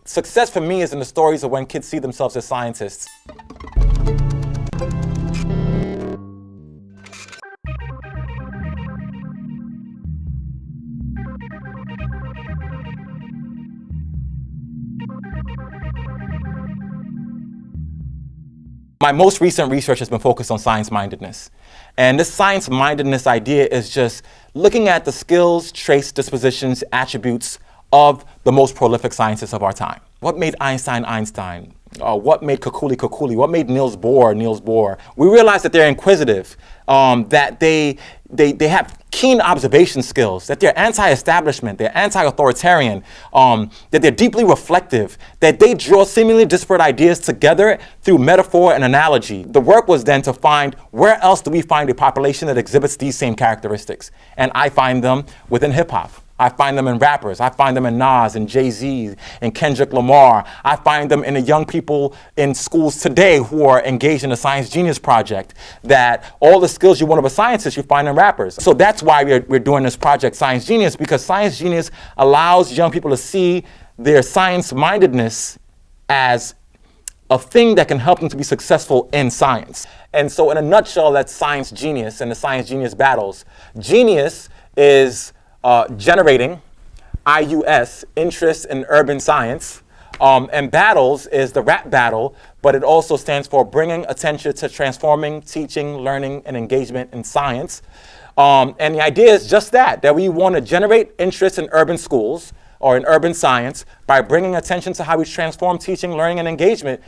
Success for me is in the stories of when kids see themselves as scientists. My most recent research has been focused on science-mindedness. And this science-mindedness idea is just looking at the skills, traits, dispositions, attributes of the most prolific scientists of our time. What made Einstein, Einstein? What made Kekule, Kekule? What made Niels Bohr, Niels Bohr? We realize that they're inquisitive, that they have keen observation skills, that they're anti-establishment, they're anti-authoritarian, that they're deeply reflective, that they draw seemingly disparate ideas together through metaphor and analogy. The work was then to find where else do we find a population that exhibits these same characteristics? And I find them within hip hop. I find them in rappers. I find them in Nas and Jay-Z and Kendrick Lamar. I find them in the young people in schools today who are engaged in the Science Genius Project, that all the skills you want of a scientist, you find in rappers. So that's why we're doing this project, Science Genius, because Science Genius allows young people to see their science-mindedness as a thing that can help them to be successful in science. And so in a nutshell, that's Science Genius and the Science Genius battles. Genius is generating, IUS, interest in urban science, and battles is the rap battle, but it also stands for bringing attention to transforming, teaching, learning, and engagement in science. And the idea is just that we want to generate interest in urban schools or in urban science by bringing attention to how we transform teaching, learning, and engagement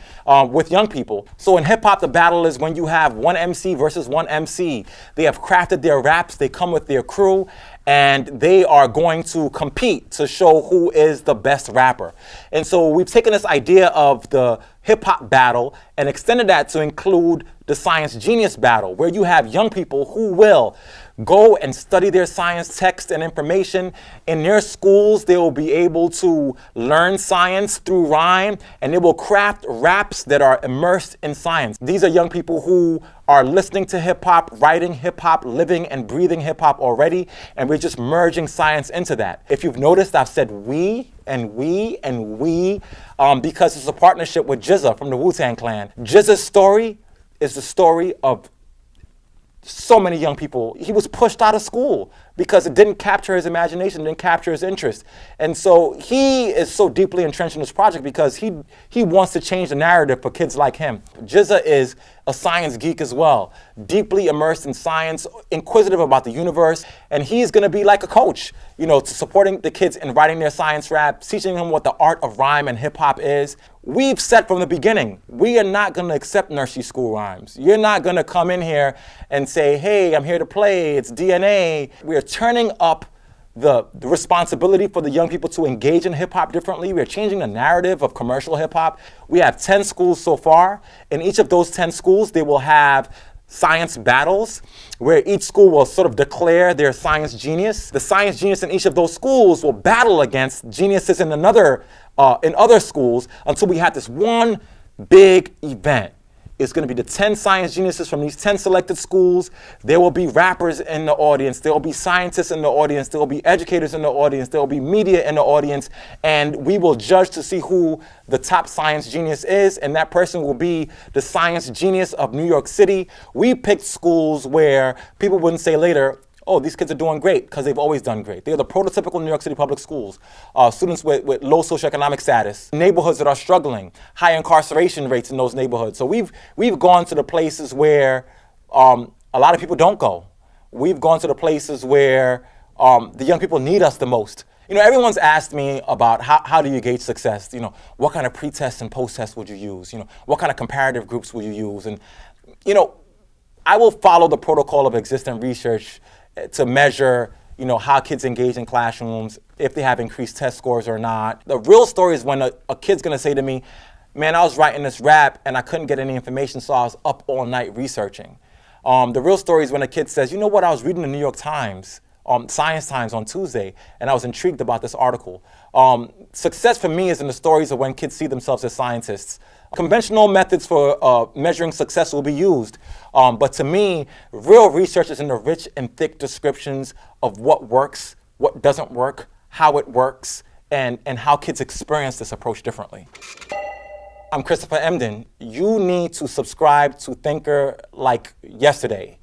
with young people. So in hip hop, the battle is when you have one MC versus one MC. They have crafted their raps, they come with their crew, and they are going to compete to show who is the best rapper. And so we've taken this idea of the hip hop battle and extended that to include the Science Genius battle, where you have young people who will go and study their science text and information. In their schools, they will be able to learn science through rhyme, and they will craft raps that are immersed in science. These are young people who are listening to hip hop, writing hip hop, living and breathing hip hop already, and we're just merging science into that. If you've noticed, I've said we and we and we because it's a partnership with GZA from the Wu-Tang Clan. GZA's story is the story of so many young people. He was pushed out of school because it didn't capture his imagination, didn't capture his interest. And so he is so deeply entrenched in this project because he wants to change the narrative for kids like him. GZA is a science geek as well, deeply immersed in science, inquisitive about the universe, and he's gonna be like a coach, to supporting the kids in writing their science rap, teaching them what the art of rhyme and hip hop is. We've said from the beginning, we are not gonna accept nursery school rhymes. You're not gonna come in here and say, hey, I'm here to play, it's DNA. We are turning up the responsibility for the young people to engage in hip hop differently. We are changing the narrative of commercial hip hop. We have 10 schools so far. In each of those 10 schools, they will have science battles where each school will sort of declare their science genius. The science genius in each of those schools will battle against geniuses in other schools until we have this one big event. It's going to be the 10 science geniuses from these 10 selected schools. There will be rappers in the audience. There will be scientists in the audience. There will be educators in the audience. There will be media in the audience. And we will judge to see who the top science genius is. And that person will be the science genius of New York City. We picked schools where people wouldn't say later, oh, these kids are doing great, because they've always done great. They're the prototypical New York City public schools. Students with low socioeconomic status, neighborhoods that are struggling, high incarceration rates in those neighborhoods. So we've gone to the places where a lot of people don't go. We've gone to the places where the young people need us the most. Everyone's asked me about how do you gauge success? What kind of pre-tests and post-tests would you use? What kind of comparative groups will you use? And, I will follow the protocol of existing research to measure, how kids engage in classrooms, if they have increased test scores or not. The real story is when a kid's gonna say to me, man, I was writing this rap and I couldn't get any information, so I was up all night researching. The real story is when a kid says, you know what, I was reading the New York Times, Science Times on Tuesday, and I was intrigued about this article. Success for me is in the stories of when kids see themselves as scientists. Conventional methods for measuring success will be used, but to me, real research is in the rich and thick descriptions of what works, what doesn't work, how it works, and how kids experience this approach differently. I'm Christopher Emdin. You need to subscribe to Thinker like yesterday.